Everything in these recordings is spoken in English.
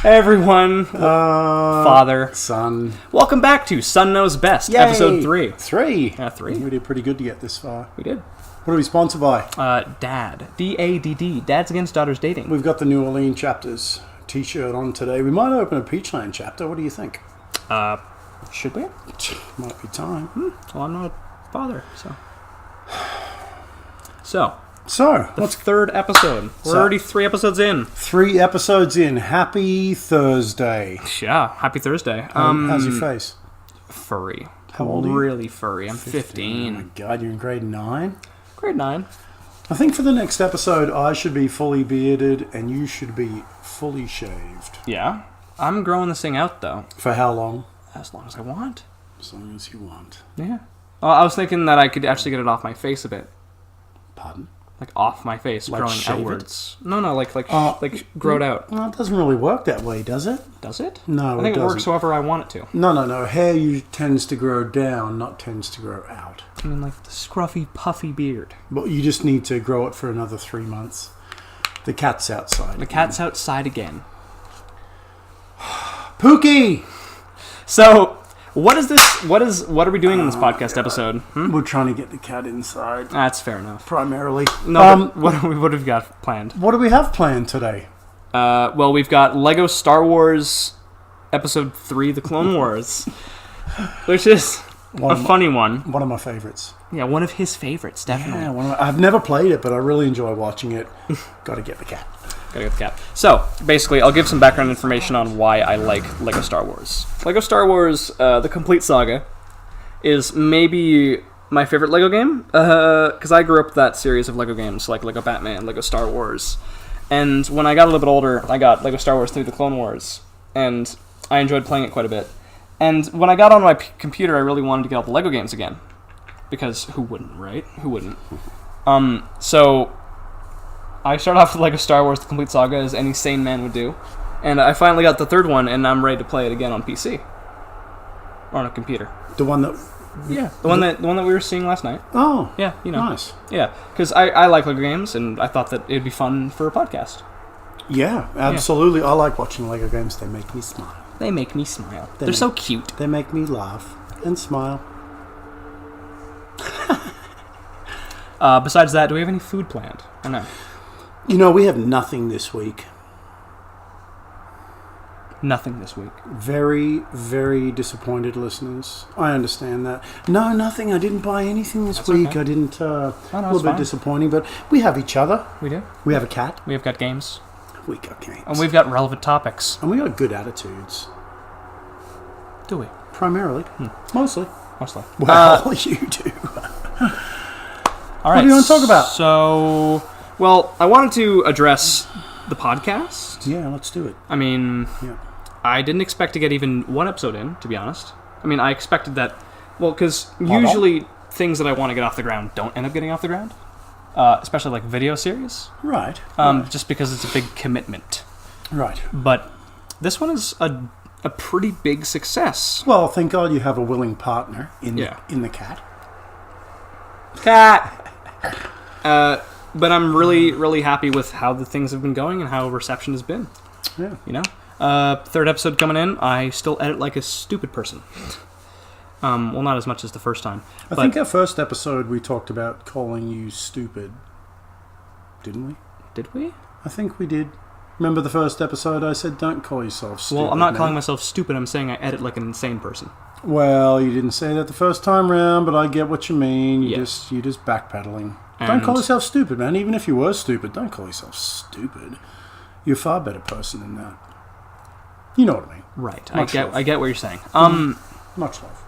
Hey everyone, father, son. Welcome back to Son Knows Best, Yay. episode 3. 3? Yeah, 3. We did pretty good to get this far. We did. What are we sponsored by? Dad. D-A-D-D. Dads Against Daughters Dating. We've got the New Orleans chapters t-shirt on today. We might open a Peachland chapter. What do you think? Should we? Might be time. Well, I'm not a father, so. The third episode. We're already 3 episodes in. 3 episodes in. Happy Thursday. Yeah, happy Thursday. How's your face? Furry. How old are you? Really furry. I'm 15. Oh my God, you're in grade 9? Grade 9. I think for the next episode, I should be fully bearded and you should be fully shaved. Yeah. I'm growing this thing out, though. For how long? As long as I want. As long as you want. Yeah. Well, I was thinking that I could actually get it off my face a bit. Pardon? Like off my face, Like growing shave outwards. No, like growed out. Well, it doesn't really work that way, does it? Does it? No, I think it it works doesn't. however I want it to. No. Hair tends to grow down, not tends to grow out. I mean, like the scruffy, puffy beard. But you just need to grow it for another 3 months. The cat's outside. The cat's outside again. Pookie! So, what is this? What are we doing in this podcast episode? We're trying to get the cat inside, That's fair enough. primarily. No, but what have we got planned? What do we have planned today? Well, we've got Lego Star Wars Episode 3, The Clone Wars, which is a funny one. One of my favorites. Yeah, one of his favorites, definitely. Yeah, I've never played it, but I really enjoy watching it. Got to get the cat. Gotta get the cat. So, basically, I'll give some background information on why I like Lego Star Wars. Lego Star Wars, The Complete Saga, is maybe my favorite Lego game, because I grew up with that series of Lego games, like Lego Batman, Lego Star Wars. And when I got a little bit older, I got Lego Star Wars 3: The Clone Wars, and I enjoyed playing it quite a bit. And when I got on my computer, I really wanted to get all the Lego games again, because who wouldn't, right? Who wouldn't? So I started off with Lego Star Wars: The Complete Saga, as any sane man would do, and I finally got the third one, and I'm ready to play it again on PC or on a computer. The one that... Yeah, the one that we were seeing last night. Oh, Yeah, you know. nice. Yeah, because I like Lego games, and I thought that it'd be fun for a podcast. Yeah, absolutely. I like watching Lego games. They make me smile. They make me smile. They're so cute. They make me laugh and smile. Besides that, do we have any food planned? I know. You know, we have nothing this week. Nothing this week. Very, very disappointed listeners. I understand that. No, nothing. I didn't buy anything this week. Okay. I didn't... a little it's bit fine. disappointing, but we have each other. We do. We have a cat. We have got games. We got games. And we've got relevant topics. And we got good attitudes. Do we? Primarily. Mostly. Mostly. Well, you do. All right. What do you want to talk about? So, well, I wanted to address the podcast. Yeah, let's do it. I mean, Yeah. I didn't expect to get even one episode in, to be honest. I mean, I expected that, well, because usually things that I want to get off the ground don't end up getting off the ground. Especially like video series. Right. Just because it's a big commitment. Right. But this one is a pretty big success. Well, thank God you have a willing partner in Yeah. the cat. Cat! But I'm really, really happy with how the things have been going and how reception has been. Yeah. You know? Third episode coming in, I still edit like a stupid person. Well, not as much as the first time. I think our first episode we talked about calling you stupid. Didn't we? Did we? I think we did. Remember the first episode I said don't call yourself stupid. Well, I'm not man. calling myself stupid, I'm saying I edit like an insane person. Well, you didn't say that the first time round, but I get what you mean. You're Yes. just backpedaling. And- Don't call yourself stupid, man. Even if you were stupid, don't call yourself stupid. You're a far better person than that. You know what I mean. Right. Much love. I get what you're saying. Much love.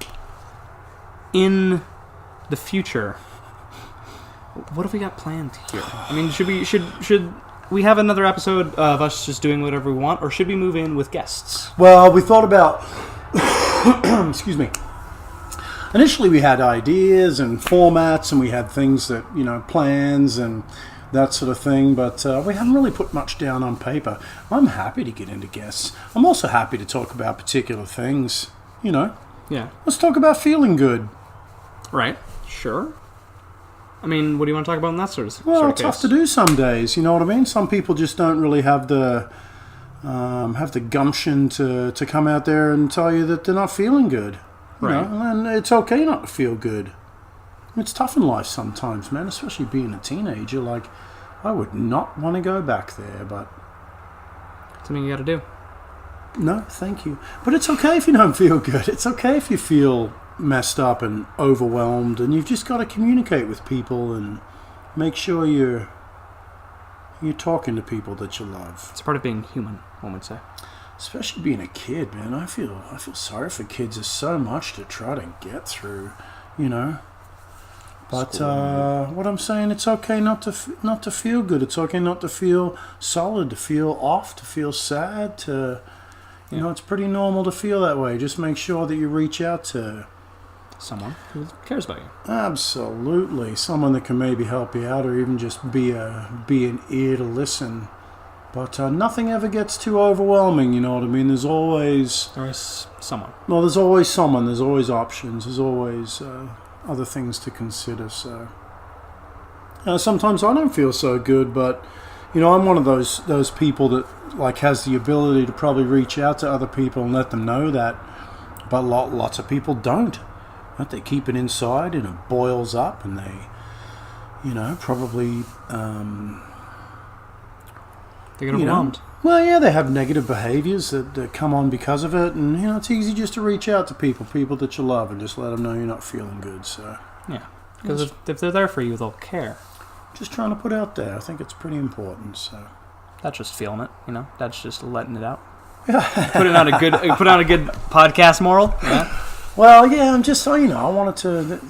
In the future, what have we got planned here? I mean, should we have another episode of us just doing whatever we want, or should we move in with guests? Well, we thought about... excuse me. Initially, we had ideas and formats, and we had things that, plans and that sort of thing, but we haven't really put much down on paper. I'm happy to get into guests. I'm also happy to talk about particular things, Yeah. Let's talk about feeling good. Right. Sure. I mean, what do you want to talk about in that sort of Well, sort of tough case? to do some days, you know what I mean? Some people just don't really have the have the gumption to come out there and tell you that they're not feeling good. You Right. know, and it's okay not to feel good. It's tough in life sometimes, man, especially being a teenager. Like, I would not want to go back there, but Something you got to do. no, thank you. But it's okay if you don't feel good. It's okay if you feel messed up and overwhelmed, and you've just got to communicate with people and make sure you're talking to people that you love. It's part of being human, one would say. Especially being a kid, man. I feel sorry for kids. There's so much to try to get through, you know. But what I'm saying, it's okay not to feel good. It's okay not to feel solid, to feel off, to feel sad. You know, it's pretty normal to feel that way. Just make sure that you reach out to Someone who cares about you. absolutely someone that can maybe help you out, or even just be an ear to listen. But nothing ever gets too overwhelming. You know what I mean? There's always Someone. Well, there's always someone. There's always options. There's always other things to consider. So sometimes I don't feel so good, but you know, I'm one of those people that like has the ability to probably reach out to other people and let them know that. But lots of people don't. Right? They keep it inside, and it boils up, and they, you know, probably. They get overwhelmed. Well, yeah, they have negative behaviors that come on because of it, and you know, it's easy just to reach out to people that you love, and just let them know you're not feeling good. So Yeah, because if they're there for you, they'll care. just trying to put out there, I think it's pretty important. So That's just feeling it, you know. That's just letting it out. Putting out a good podcast moral. Yeah. well, yeah, I'm just saying, I wanted to.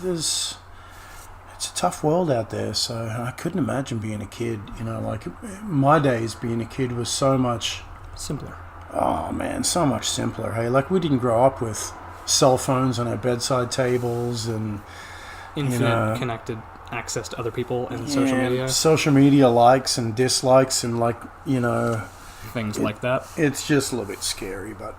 It's a tough world out there, so I couldn't imagine being a kid. You know, like my days being a kid was so much. Simpler. Oh man, so much simpler. Hey, like we didn't grow up with cell phones on our bedside tables and Infinite connected access to other people and social media likes and dislikes and like, you know, things like that. it's just a little bit scary. But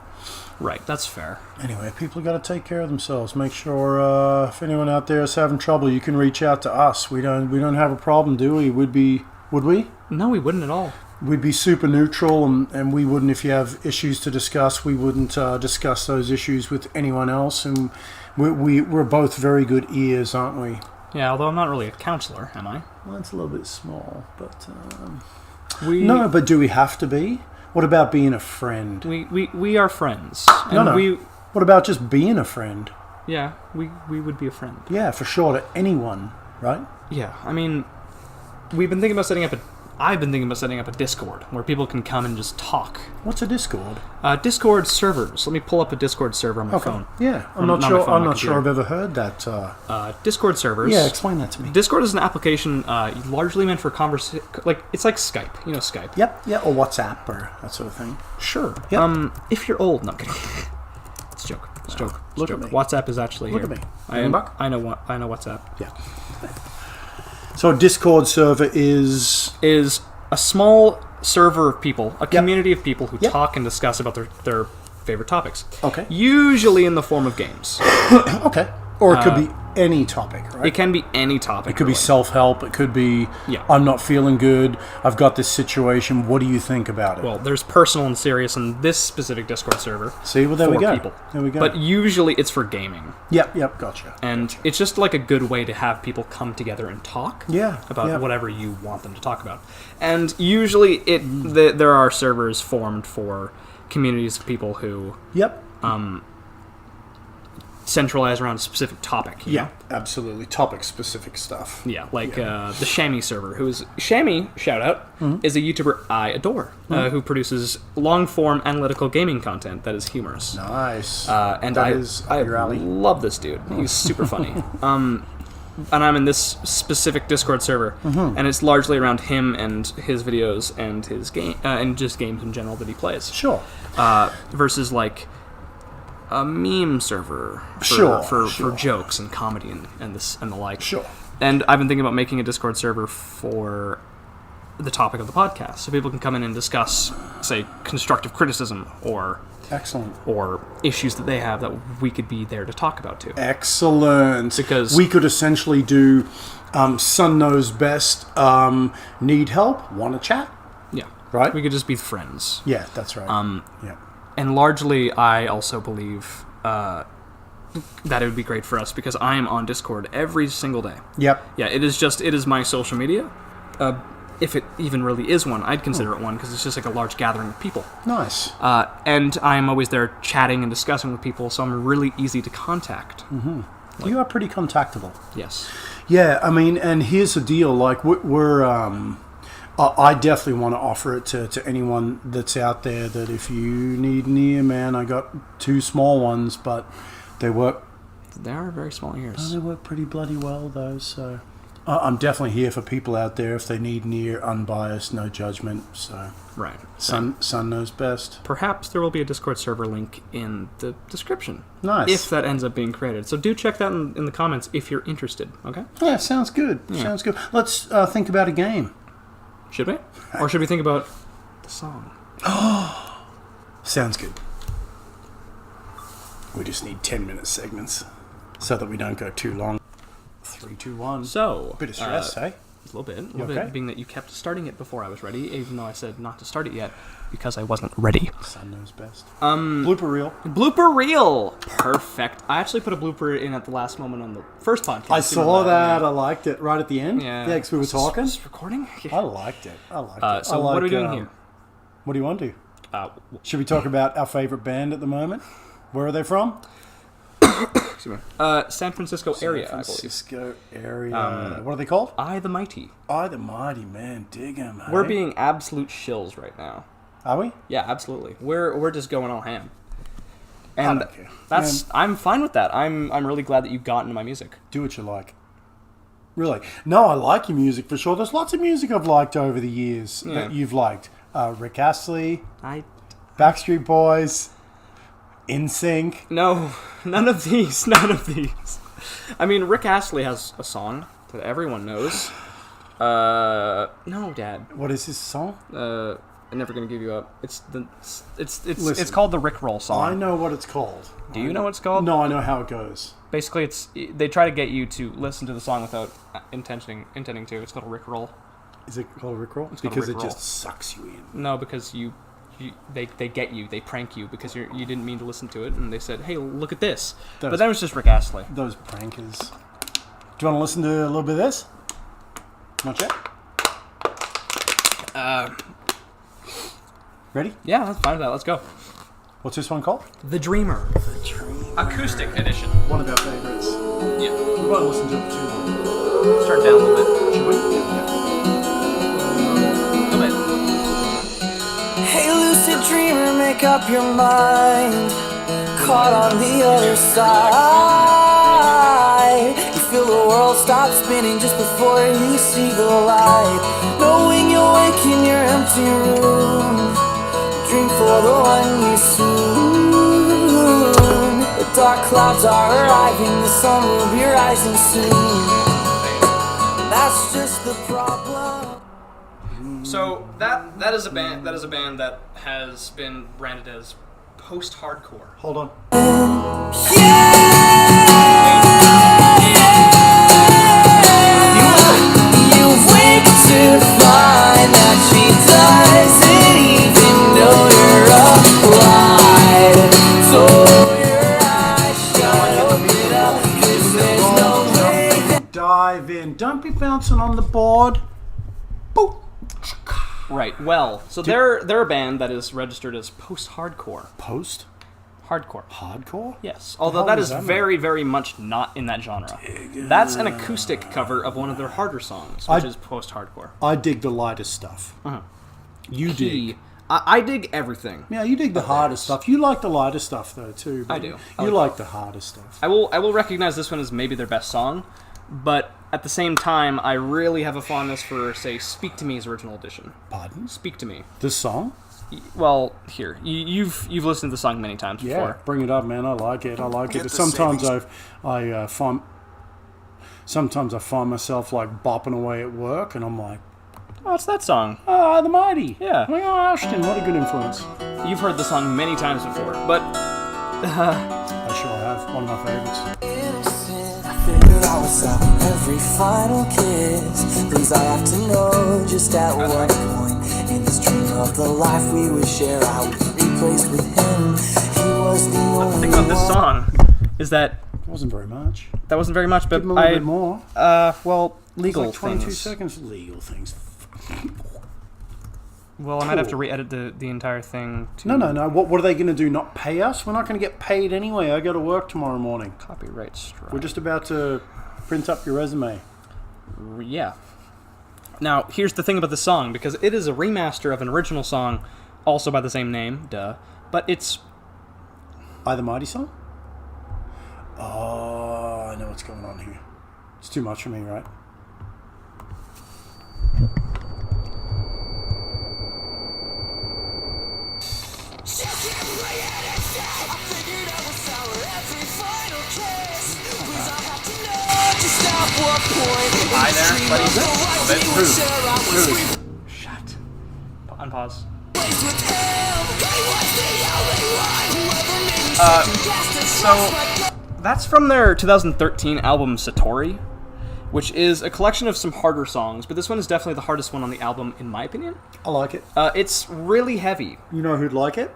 Right, that's fair. anyway, people got to take care of themselves. Make sure if anyone out there is having trouble, you can reach out to us. We don't have a problem, do we? Would we? No, we wouldn't at all. We'd be super neutral, and we wouldn't, if you have issues to discuss, we wouldn't discuss those issues with anyone else. And we're both very good ears, aren't we? Yeah, although I'm not really a counselor, am I? Well, it's a little bit small, but No, but do we have to be? What about being a friend? we are friends. No. What about just being a friend? Yeah, we would be a friend. Yeah, for sure, to anyone, right? Yeah, I mean, I've been thinking about setting up a Discord where people can come and just talk. What's a Discord? Discord servers. Let me pull up a Discord server on my phone. Yeah, I'm Not not my sure. phone, I'm my not sure computer. I've ever heard that. Discord servers. Yeah, explain that to me. Discord is an application largely meant for conversation. Like it's like Skype. You know Skype. Yep, yeah, or WhatsApp or that sort of thing. Sure. Yep. If you're old, no I'm kidding. It's a joke. It's a joke. It's a Look joke. at me. WhatsApp is actually Look here. at me. I Buck? know WhatsApp. Yeah. So a Discord server is A small server of people, a community of people who Yep. talk and discuss about their favorite topics. Okay. Usually in the form of games. okay, or it could be any topic, right? It can be any topic. It could be self-help. It could be, Yeah. I'm not feeling good. I've got this situation. What do you think about it? Well, there's personal and serious in this specific Discord server. See, well, there we for go. people. There we go. But usually it's for gaming. Yep, gotcha. And it's just like a good way to have people come together and talk about yeah. whatever you want them to talk about. And usually there are servers formed for communities of people who Yep. centralize around a specific topic. you Yeah, know? absolutely. Topic-specific stuff. Yeah, like the Shammy server, Shammy, shout out, is a YouTuber I adore, who produces long-form analytical gaming content that is humorous. Nice. And That I is up your alley. love this dude. He's super funny. And I'm in this specific Discord server, and it's largely around him and his videos and his game and just games in general that he plays. Sure. Versus like a meme server for jokes and comedy and the like. Sure. And I've been thinking about making a Discord server for the topic of the podcast, so people can come in and discuss, say, constructive criticism Excellent. or issues that they have that we could be there to talk about too. Excellent. Because we could essentially do Sun Knows Best, need help, want to chat. Yeah. Right? We could just be friends. Yeah, that's right. Yeah. And largely, I also believe that it would be great for us because I am on Discord every single day. Yep. Yeah, it is my social media. If it even really is one, I'd consider it one because it's just like a large gathering of people. Nice. And I'm always there chatting and discussing with people, so I'm really easy to contact. Mm-hmm. You are pretty contactable. Yes. Yeah, I mean, and here's the deal. Like, I definitely want to offer it to anyone that's out there that if you need an ear, man, I got 2 small ones, but they work. They are very small ears. They work pretty bloody well, though, so... I'm definitely here for people out there if they need an ear, unbiased, no judgment, so... Right. Son knows best. Perhaps there will be a Discord server link in the description. Nice. If that ends up being created. So do check that in the comments if you're interested, okay? Yeah, sounds good. Yeah. Sounds good. Let's think about a game. Should we? Or should we think about the song? Sounds good. We just need 10-minute segments so that we don't go too long. 3, 2, 1. So... Bit of stress, hey? A little bit. Okay? Being that you kept starting it before I was ready, even though I said not to start it yet, because I wasn't ready. Son knows best. Blooper reel. Blooper reel! Perfect. I actually put a blooper in at the last moment on the first podcast. I saw that. Yeah. I liked it. Right at the end? Yeah. Yeah, because we were talking. Is this recording? Yeah. I liked it. So what are we doing here? What do you want to do? Should we talk about our favorite band at the moment? Where are they from? San Francisco area, San Francisco I believe. area. What are they called? I the Mighty. I the Mighty, man. Dig 'em, hey? We're being absolute shills right now. Are we? Yeah, absolutely. We're just going all ham. I And don't care. I'm fine with that. I'm really glad that you got into my music. Do what you like. Really. No, I like your music for sure. There's lots of music I've liked over the years that you've liked. Rick Astley, Backstreet Boys, NSYNC. No, none of these. I mean, Rick Astley has a song that everyone knows. No, Dad. What is his song? I'm never gonna give you up. Listen, it's called the Rick Roll song. I know what it's called. Do you know what it's called? No, I know how it goes. Basically, they try to get you to listen to the song without intending to. It's called a Rick Roll. Is it called a Rick Roll? It's called because a Rick it Roll. just sucks you in. No, because they get you. They prank you because you didn't mean to listen to it, and they said, "Hey, look at this." But that was just Rick Astley. Those prankers. Do you want to listen to a little bit of this? Want to check? Ready? Yeah, that's fine with that. Let's go. What's this one called? The Dreamer. Acoustic edition. One of our favorites. Yeah. We won't listen to it for too long. Start down a little bit. Should we? A bit. Hey, lucid dreamer, make up your mind. Caught on the other side. You feel the world stop spinning just before you see the light. Knowing you'll wake in your empty room. Dream for the one you soon. The dark clouds are arriving, the sun will be rising soon. That's just the problem. So that is a band that has been branded as post-hardcore. Hold on. You wake to find that she doesn't even know you're alive. So your eyes shut open up, 'cause there's no way. Dive in. Don't be bouncing on the board. Boop. Right. Well, so they're a band that is registered as post-hardcore. Post? Hardcore. Hardcore? Yes. Although hell that does is that mean? very, very much not in that genre. That's an acoustic cover of one of their harder songs, which is post-hardcore. I dig the lighter stuff. You dig. I dig everything. Yeah, you dig the harder stuff. You like the lighter stuff though too. I do. You like the harder stuff. I will recognize this one as maybe their best song, but at the same time, I really have a fondness for, say, Speak to Me's original edition. Pardon? Speak to Me. This song? Well, here you've listened to the song many times Yeah, before. bring it up, man. I like it. Sometimes I find myself like bopping away at work, and I'm like, Oh, it's that song. the Mighty. Yeah. Tony and Ashton. What a good influence. You've heard the song many times before, but I sure have. One of my favorites. Innocent, I figured I was out every final kiss. Please, I have to know just at what point In this dream of the life we would share, I was replaced with him. He was the The only thing about this one. song is that It wasn't very much. that wasn't very much, but Give him a little bit more. well, legal It's like 22 things. seconds. Legal things. Well, I might have to Cool. re-edit the entire thing. To No. What are they going to do? Not pay us? We're not going to get paid anyway. I go to work tomorrow morning. Copyright strike. We're just about to print up your resume. Yeah. Now, here's the thing about the song, because it is a remaster of an original song, also by the same name, duh. But it's I the Mighty song? Oh, I know what's going on here. It's too much for me, right? Hi there, buddy. Who? Shut. Unpause. So that's from their 2013 album Satori, which is a collection of some harder songs, but this one is definitely the hardest one on the album, in my opinion. I like it. It's really heavy. You know who'd like it?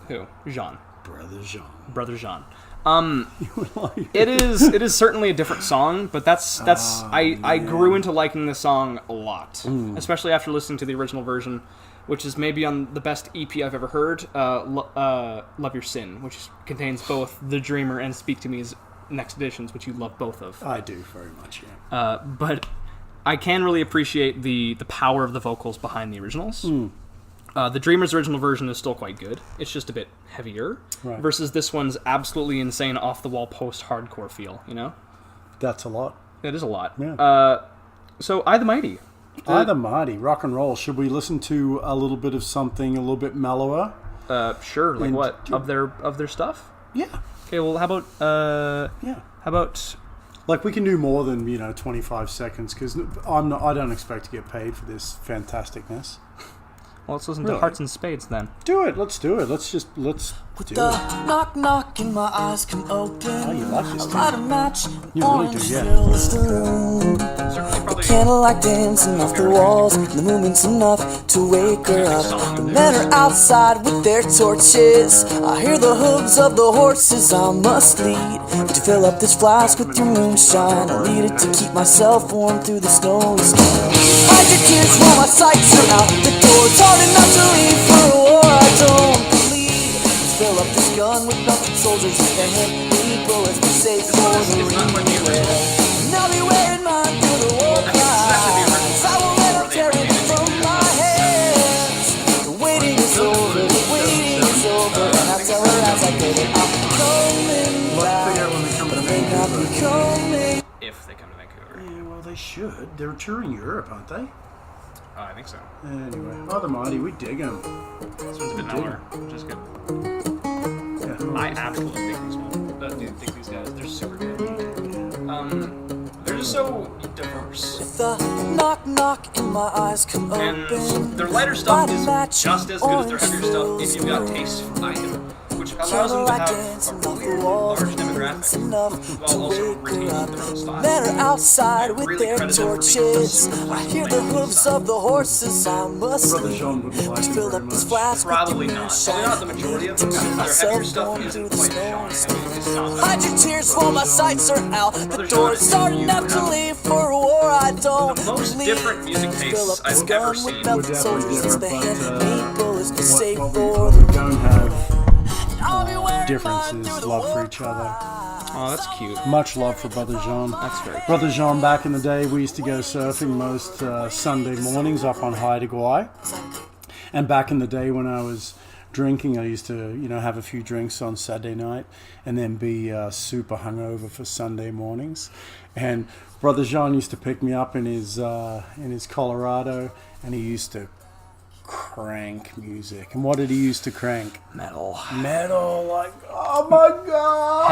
Who? Jean. Brother Jean. Brother Jean. You would like it. It is certainly a different song, but I grew into liking this song a lot, especially after listening to the original version, which is maybe on the best EP I've ever heard, Love Your Sin, which contains both The Dreamer and Speak to Me's next editions, which you love both of. I do very much, yeah. But I can really appreciate the power of the vocals behind the originals. The Dreamer's original version is still quite good. It's just a bit heavier, Right. versus this one's absolutely insane off-the-wall post-hardcore feel, you know? That's a lot. It is a lot. Yeah. So, I the Mighty. I the Mighty, rock and roll. Should we listen to a little bit of something a little bit mellower? Sure, like And- what? Of their stuff? Yeah. Okay, well, how about, Yeah. how about... Like, we can do more than, 25 seconds, because I don't expect to get paid for this fantasticness. Well, let's listen Really? to Hearts and Spades, then. Do it. Let's do it. Let's do The it. knock knock and my eyes come open. Oh, you like this I too. light a match You on really do, the yeah. stillest room. Certainly probably... Candlelight dancing off the walls. The movement's enough to wake her up. The men are outside with their torches. I hear the hooves of the horses I must lead. To fill up this flask with your moonshine. I need it to keep myself warm through the snowy storm. Hide your tears while my sights are out the door. It's hard enough to leave for a war I don't believe. Let's fill up this gun with nothing soldiers with their heavy bullets. Be safe for the replay. And I'll be wearing mine through the war cries. I won't let them tear it from my hands. The waiting is over, the waiting is over. And I tell her as I get it, I'm coming back. But I may not be coming. If they come to Vancouver. Yeah, well, they should. They're touring Europe, aren't they? I think so. Anyway, Oh, the Mighty, we dig them. This one's a bit mellower, which is good. Yeah. I absolutely think these guys, they're super good. They're just so diverse. The knock knock and my eyes come And open. their lighter stuff is Match just as good as their heavier stuff orange if you've got taste for either, which allows them to Candlelight have dancing a off the really walls. large It's demographic enough while to also wake retaining her up. their own style. Men are outside with Really their credit them for being the torches. super I hear the flexible hooves style. of the horses I must Brother lead. Jean wouldn't like To it fill very up this much. flask Probably with not. moonshine. Probably not the majority of them, To keep because their heavier myself stuff warm isn't through the quite snowy as storm. heavy. It's not Hide your tears while my sights are out. The door's starting up to leave for a war I don't The most believe. different music Fill up tastes this I've ever gun seen. with nothing Definitely soldiers. It's the different, but, heavy bullets be safe what for we the don't have I'll be wearing difference mine is through the love for war each other. Oh, that's cute. Much love for Brother Jean. That's very cute. Brother Jean, back in the day, we used to go surfing most Sunday mornings up on Haida Gwaii. And back in the day when I was drinking, I used to, have a few drinks on Saturday night and then be super hungover for Sunday mornings. And Brother Jean used to pick me up in his Colorado, and he used to crank music. And what did he used to crank? Metal. Metal, like, oh my God!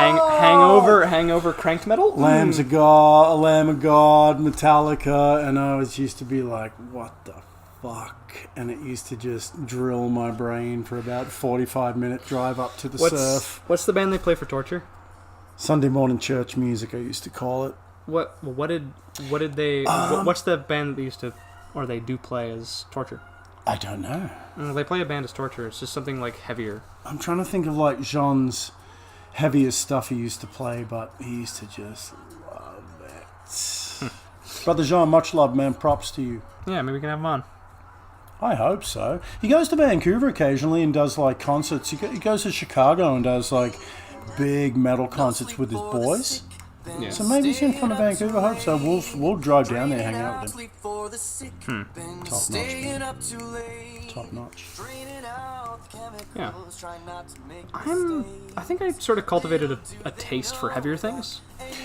Hangover cranked metal? Lamb of God, Metallica, and I was used to be like, what the fuck? And it used to just drill my brain for about 45-minute drive up to the surf. What's the band they play for Torture? Sunday morning church music, I used to call it. What did they? What's the band that they used to, or they do play as Torture? I don't know. They play a band as torture. It's just something like heavier. I'm trying to think of like Jean's heaviest stuff he used to play, but he used to just love it. Brother Jean, much love, man. Props to you. Yeah, maybe we can have them on. I hope so. He goes to Vancouver occasionally and does like concerts. He goes to Chicago and does like big metal concerts with his boys. Yeah. So maybe he's going to come to Vancouver. I hope so. We'll drive down there, hang out with him. Top notch, man. Top notch. Yeah. I think I sort of cultivated a taste for heavier things.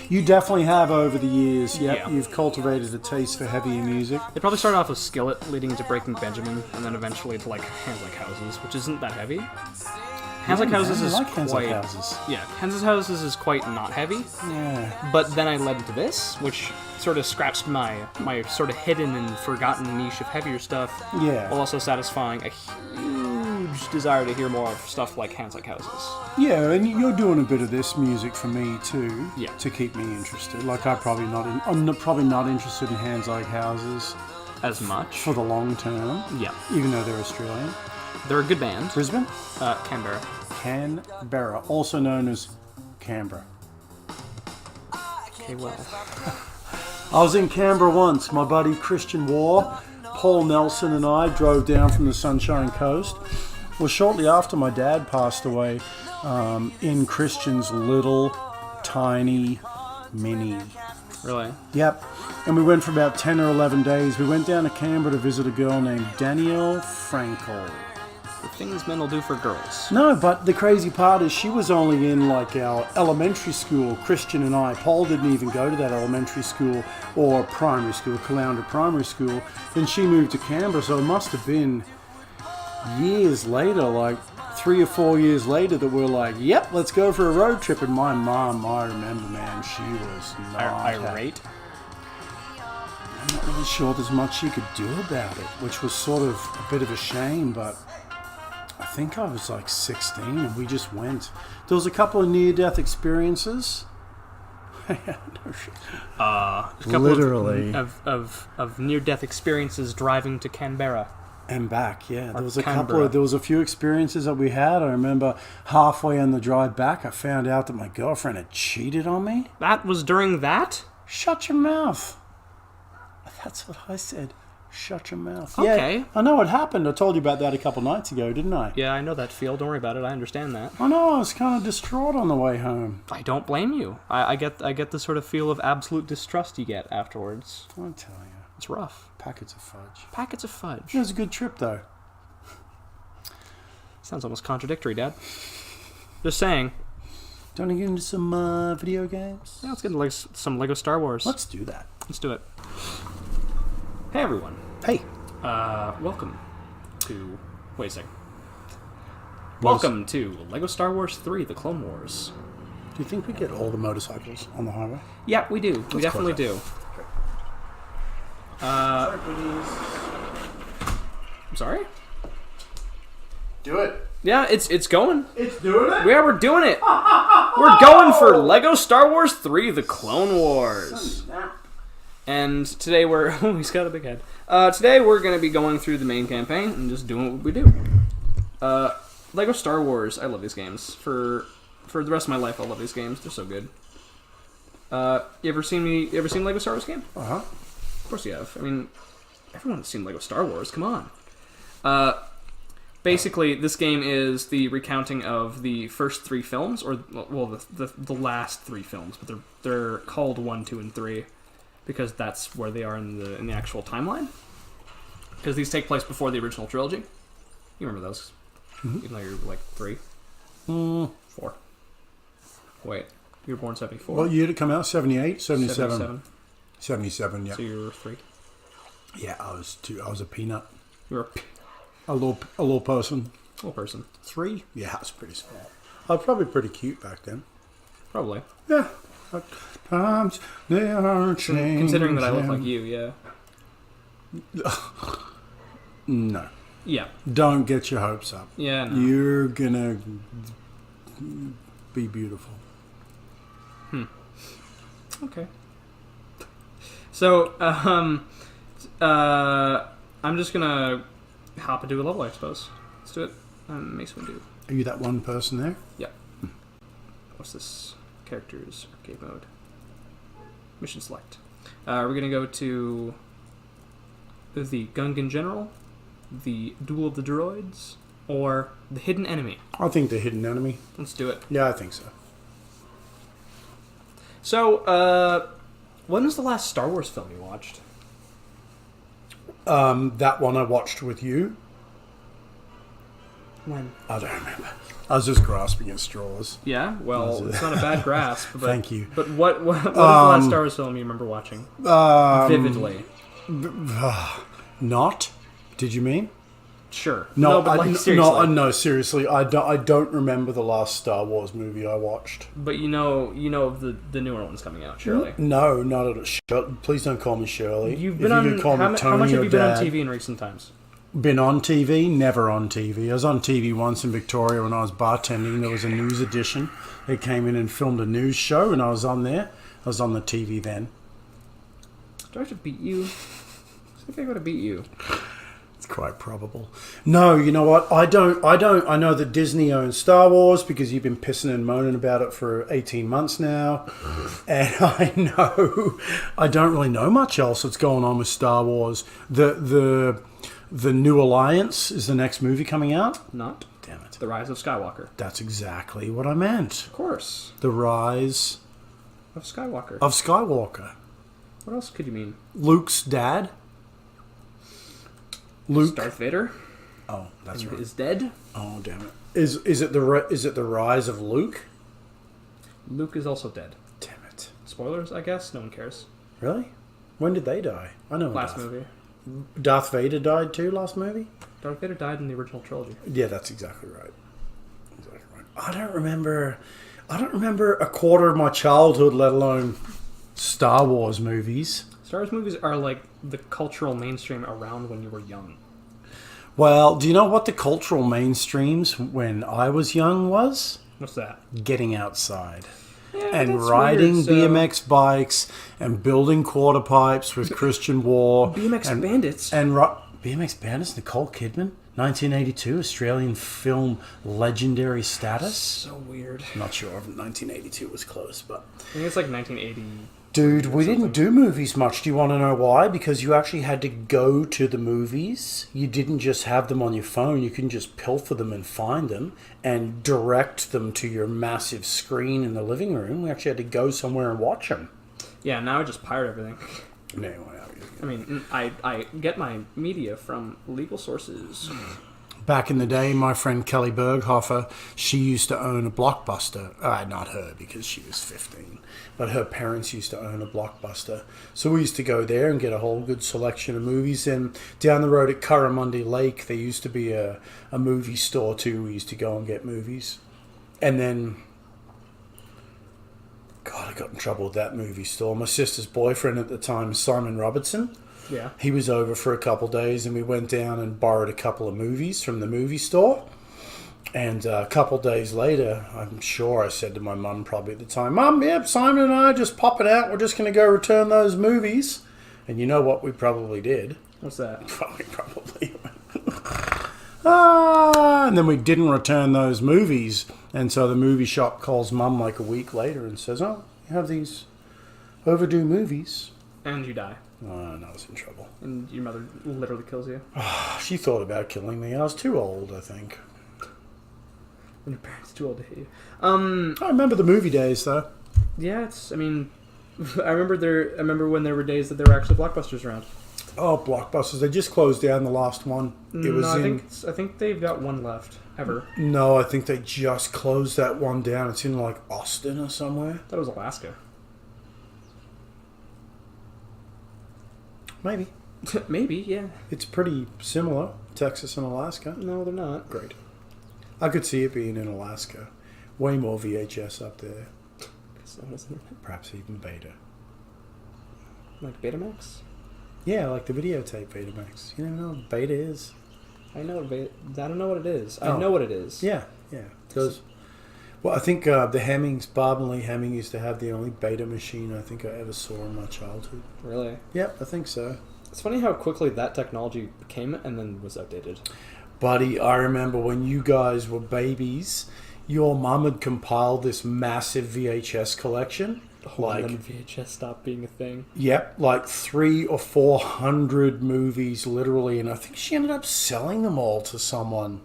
You definitely have over the years. Yep, Yeah. you've cultivated a taste for heavier music. It probably started off with Skillet, leading into Breaking Benjamin, and then eventually to like Hands Like Houses, which isn't that heavy. Hands Like Houses I is like Hands Like quite Houses. yeah. Hands Like Houses is quite not heavy, Yeah. but then I led into this, which sort of scratched my sort of hidden and forgotten niche of heavier stuff, Yeah. while also satisfying a huge desire to hear more of stuff like Hands Like Houses. Yeah, and you're doing a bit of this music for me too. Yeah. To keep me interested. Like I'm probably not interested in Hands Like Houses As much. for the long term. Yeah. Even though they're Australian. They're a good band. Brisbane? Canberra. Canberra, also known as Canberra. Okay, well. I was in Canberra once. My buddy Christian Waugh, Paul Nelson and I drove down from the Sunshine Coast. Well, shortly after my dad passed away, in Christian's little, tiny Mini. Really? Yep. And we went for about 10 or 11 days. We went down to Canberra to visit a girl named Danielle Frankel. The things men will do for girls. No, but the crazy part is she was only in like our elementary school, Christian and I. Paul didn't even go to that elementary school or primary school, Caloundra Primary School. Then she moved to Canberra, so it must have been years later, like 3 or 4 years later, that we're like, yep, let's go for a road trip. And my mom, I remember, man, she was not Irate. I'm not really sure there's much she could do about it, which was sort of a bit of a shame, but I think I was like 16 and we just went. There was a couple of near-death experiences. No shit. A couple Literally. of near-death experiences driving to Canberra. And back, yeah. There was Canberra. there was a few experiences that we had. I remember halfway on the drive back, I found out that my girlfriend had cheated on me. That was during that? Shut your mouth. That's what I said. Shut your mouth. Okay. Yeah, I know what happened. I told you about that a couple nights ago, didn't I? Yeah, I know that feel. Don't worry about it. I understand that. I know. I was kind of distraught on the way home. I don't blame you. I get the sort of feel of absolute distrust you get afterwards. I tell you. It's rough. Packets of fudge. Packets of fudge. It was a good trip, though. Sounds almost contradictory, Dad. Just saying. Do you want to get into some video games? Yeah, let's get into like some Lego Star Wars. Let's do that. Let's do it. Hey, everyone. Hey. Welcome to... Wait a second. Welcome to Lego Star Wars 3, The Clone Wars. Do you think we get all the motorcycles on the highway? Yeah, we do. We definitely do. I'm sorry? Do it. Yeah, it's going. It's doing it? Yeah, we're doing it. We're going for Lego Star Wars 3, The Clone Wars. And today we're... Oh, he's got a big head. Today we're going to be going through the main campaign and just doing what we do. Lego Star Wars, I love these games. For the rest of my life, I love these games. They're so good. You ever seen Lego Star Wars game? Uh-huh. Of course you have. I mean, everyone's seen Lego Star Wars. Come on. Basically, this game is the recounting of the first 3 films, or well, the last 3 films, but they're called 1, 2, and 3 because that's where they are in the actual timeline. Because these take place before the original trilogy. You remember those? Mm-hmm. Even though you're like 3, 4. Wait, you were born 74. What year did it come out? 78? 77? 77. 77, yeah. So you were 3. Yeah, I was 2. I was a peanut. You were A little person. a little person. 3? Yeah, I was pretty small. I was probably pretty cute back then. Probably. Yeah. But times they are changing. Considering that I look like you, yeah. No. Yeah. Don't get your hopes up. Yeah, no. You're gonna be beautiful. Okay. So, I'm just gonna hop into a level, I suppose. Let's do it. Mace Windu. Are you that one person there? Yep. What's this? Characters, arcade mode. Mission select. We're going to go to the Gungan General, the Duel of the Droids, or the Hidden Enemy. I think the Hidden Enemy. Let's do it. Yeah, I think so. So, when was the last Star Wars film you watched? That one I watched with you. When? I don't remember. I was just grasping at straws. Yeah, well, it's not a bad grasp. But, Thank you. But what was the last Star Wars film you remember watching? Vividly. Not? Did you mean? Sure. No, but seriously. No, seriously. I don't remember the last Star Wars movie I watched. But you know the newer one's coming out, surely. No, not at all. Please don't call me Shirley. You've been on. How much have you been on TV in recent times? Been on TV? Never on TV. I was on TV once in Victoria when I was bartending. There was a news edition. They came in and filmed a news show, and I was on there. I was on the TV then. Do I have to beat you? I think I got to beat you. It's quite probable. No, you know what? I don't. I know that Disney owns Star Wars because you've been pissing and moaning about it for 18 months now. And I know I don't really know much else that's going on with Star Wars. The New Alliance is the next movie coming out. Not. Damn it. The Rise of Skywalker. That's exactly what I meant. Of course. The Rise Of Skywalker. of Skywalker. What else could you mean? Luke's dad. Luke. Darth Vader. Oh, that's right. Is dead. Oh, damn it. Is it the rise of Luke? Luke is also dead. Damn it. Spoilers, I guess. No one cares. Really? When did they die? I know. Last movie. Darth Vader died too last movie? Darth Vader died in the original trilogy. Yeah, that's exactly right. I don't remember a quarter of my childhood, let alone Star Wars movies. Star Wars movies are like the cultural mainstream around when you were young. Well, do you know what the cultural mainstreams when I was young was? What's that? Getting outside. Yeah, And riding weird, so... BMX bikes and building quarter pipes with Christian War. BMX Bandits. And BMX Bandits, Nicole Kidman, 1982, Australian film legendary status. So weird. I'm not sure if 1982 was close, but... I think it's like 1980. Dude, we didn't do movies much. Do you want to know why? Because you actually had to go to the movies. You didn't just have them on your phone. You couldn't just pilfer them and find them and direct them to your massive screen in the living room. We actually had to go somewhere and watch them. Yeah, now I just pirate everything. Anyway, I mean, I get my media from legal sources. back in the day, my friend Kelly Berghofer, she used to own a Blockbuster. Not her, because she was 15. But her parents used to own a Blockbuster. So we used to go there and get a whole good selection of movies. And down the road at Curramundi Lake, there used to be a movie store too. We used to go and get movies. And then... God, I got in trouble with that movie store. My sister's boyfriend at the time, Simon Robertson. Yeah. He was over for a couple of days, and we went down and borrowed a couple of movies from the movie store. And a couple of days later, I'm sure I said to my mum probably at the time, "Mum, yep, Simon and I are just popping out. We're just going to go return those movies." And you know what we probably did? What's that? We probably and then we didn't return those movies. And so the movie shop calls Mum like a week later and says, "Oh, you have these overdue movies." And you die. And I was in trouble. And your mother literally kills you. She thought about killing me. I was too old, I think. When your parents are too old to hit you. I remember the movie days, though. Yeah, I remember when there were days that there were actually Blockbusters around. Oh, Blockbusters. They just closed down the last one. I think they've got one left. Ever. No, I think they just closed that one down. It's in, like, Austin or somewhere. That was Alaska. Maybe. Maybe, yeah. It's pretty similar, Texas and Alaska. No, they're not. Great. I could see it being in Alaska. Way more VHS up there. Perhaps even Beta. Like Betamax? Yeah, like the videotape Betamax. You never know what Beta is. I know I don't know what it is. Oh. I know what it is. Yeah. Because, well, I think the Hemmings, Bob and Lee Hemming used to have the only Beta machine I think I ever saw in my childhood. Really? Yep, I think so. It's funny how quickly that technology came and then was outdated. Buddy, I remember when you guys were babies, your mum had compiled this massive VHS collection. And then VHS stopped being a thing. Yep, like 300 or 400 movies, literally, and I think she ended up selling them all to someone.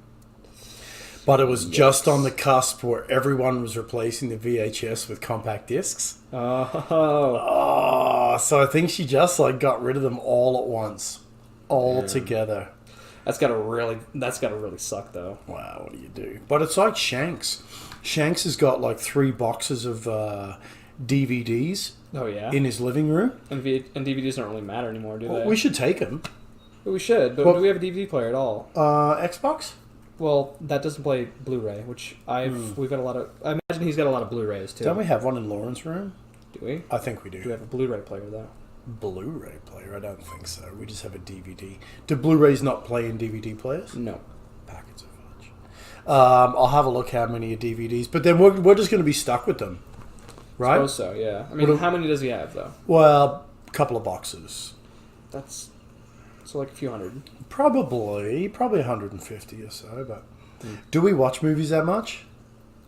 But it was just on the cusp where everyone was replacing the VHS with compact discs. Oh, So I think she just like got rid of them all at once, together. that's gotta really suck though. Wow, what do you do? But it's like Shanks. Shanks has got like 3 boxes of DVDs. Oh yeah, in his living room. And DVDs don't really matter anymore, do they? Well, we should take them. We should, but do we have a DVD player at all? Xbox. Well, that doesn't play Blu-ray, which we've got a lot of. I imagine he's got a lot of Blu-rays too. Don't we have one in Lauren's room? Do we? I think we do. Do we have a Blu-ray player though? Blu-ray player? I don't think so. We just have a DVD. Do Blu-rays not play in DVD players? No. Packets of fudge. I'll have a look how many are DVDs, but then we're just going to be stuck with them, right? I suppose so. Yeah. I mean, how many does he have though? Well, a couple of boxes. That's so like a few hundred. Probably 150 or so. But do we watch movies that much?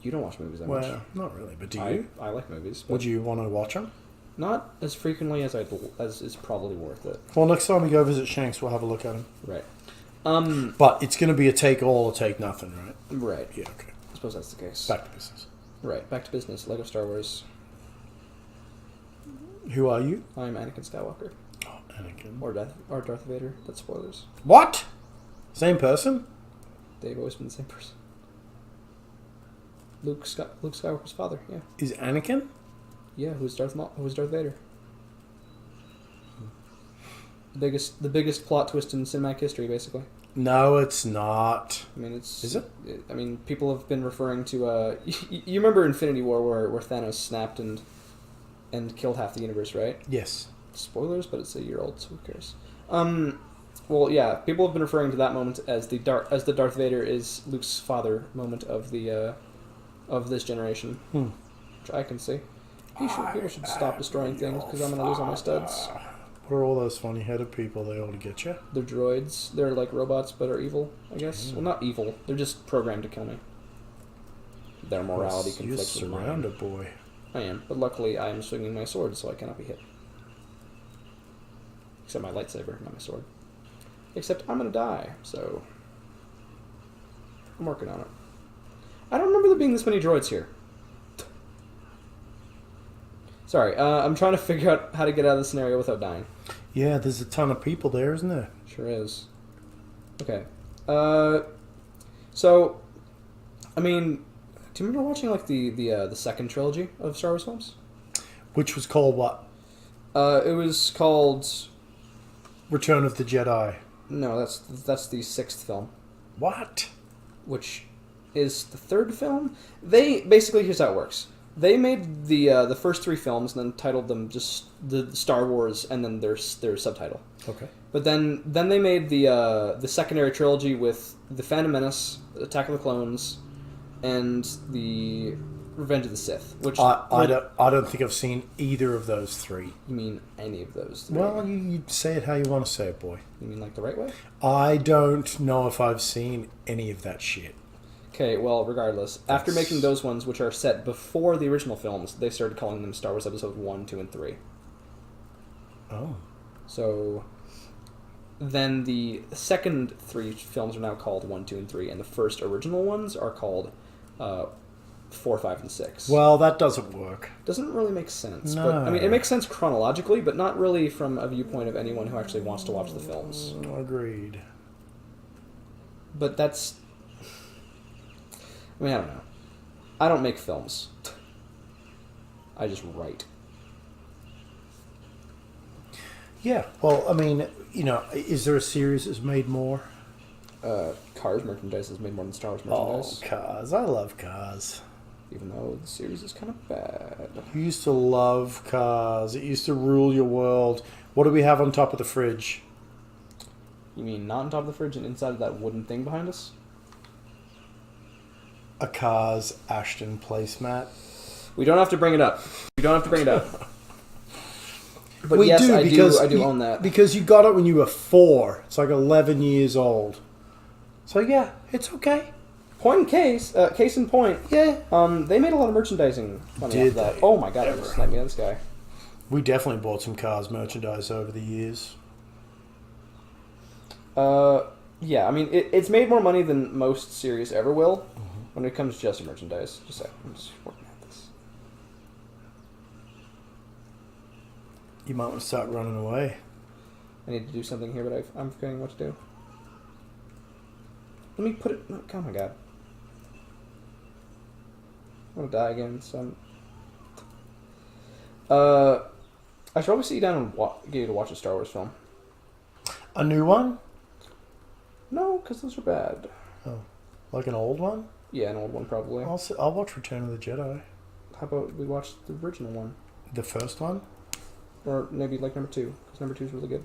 You don't watch movies that much. Well, not really. But do you? I like movies. Would you want to watch them? Not as frequently as is probably worth it. Well, next time we go visit Shanks, we'll have a look at them. Right. But it's going to be a take all or take nothing, right? Right. Yeah. Okay. I suppose that's the case. Back to business. Right. Back to business. Lego Star Wars. Who are you? I'm Anakin Skywalker. Oh, Anakin. Or Darth Vader. That's spoilers. What? Same person? They've always been the same person. Luke Skywalker's father. Yeah. Is Anakin? Yeah. Who's Darth Vader? The biggest plot twist in cinematic history, basically. No, it's not. I mean, it's. Is it? I mean, people have been referring to. You remember Infinity War where Thanos snapped and killed half the universe, right? Yes. Spoilers, but it's a year old, so who cares? Well, yeah, people have been referring to that moment as the Darth Vader is Luke's father moment of the of this generation, which I can see. People should stop destroying things because I'm gonna lose all my studs. What are all those funny-headed people? They all to get you? They're droids. They're like robots, but are evil, I guess. Well, not evil. They're just programmed to kill me. Their morality conflicts with mine. You're surrounded, boy. I am, but luckily I am swinging my sword, so I cannot be hit. Except my lightsaber, not my sword. Except I'm gonna die, so I'm working on it. I don't remember there being this many droids here. Sorry, I'm trying to figure out how to get out of the scenario without dying. Yeah, there's a ton of people there, isn't there? Sure is. Okay. So, I mean, do you remember watching like the second trilogy of Star Wars films? Which was called what? It was called. Return of the Jedi. No, that's the sixth film. What? Which is the third film. They basically, here's how it works. They made the first 3 films and then titled them just the Star Wars and then their subtitle. Okay. But then they made the secondary trilogy with The Phantom Menace, Attack of the Clones, and the Revenge of the Sith. Which I don't think I've seen either of those 3. You mean any of those 3? Well, you say it how you want to say it, boy. You mean like the right way? I don't know if I've seen any of that shit. Okay, well, regardless, after making those ones, which are set before the original films, they started calling them Star Wars Episode 1, 2, and 3. Oh. So then the second 3 films are now called 1, 2, and 3, and the first original ones are called 4, 5, and 6. Well, that doesn't work. Doesn't really make sense. No. But, I mean, it makes sense chronologically, but not really from a viewpoint of anyone who actually wants to watch the films. Agreed. But that's... I mean, I don't know. I don't make films. I just write. Yeah, well, I mean, is there a series that's made more? Cars merchandise has made more than Star Wars merchandise. Oh, Cars. I love Cars. Even though the series is kind of bad. You used to love Cars. It used to rule your world. What do we have on top of the fridge? You mean not on top of the fridge and inside of that wooden thing behind us? A Cars Ashton placemat. We don't have to bring it up. But We yes, do, I because do you- own that. Because you got it when you were 4. It's like 11 years old. So yeah, it's okay. Case in point. Yeah. They made a lot of merchandising money Did off that. they? Oh my god, I just sniped me at this guy. We definitely bought some Cars merchandise over the years. Yeah, I mean, it's made more money than most series ever will when it comes just to merchandise. Just a sec, I'm just working at this. You might want to start running away. I need to do something here, but I'm forgetting what to do. Let me put it... Oh my god. I'm gonna die again, so I should probably sit you down and get you to watch a Star Wars film. A new one? No, because those are bad. Oh, like an old one? Yeah, an old one probably. I'll watch Return of the Jedi. How about we watch the original one? The first one? Or maybe like number 2, because number 2 is really good.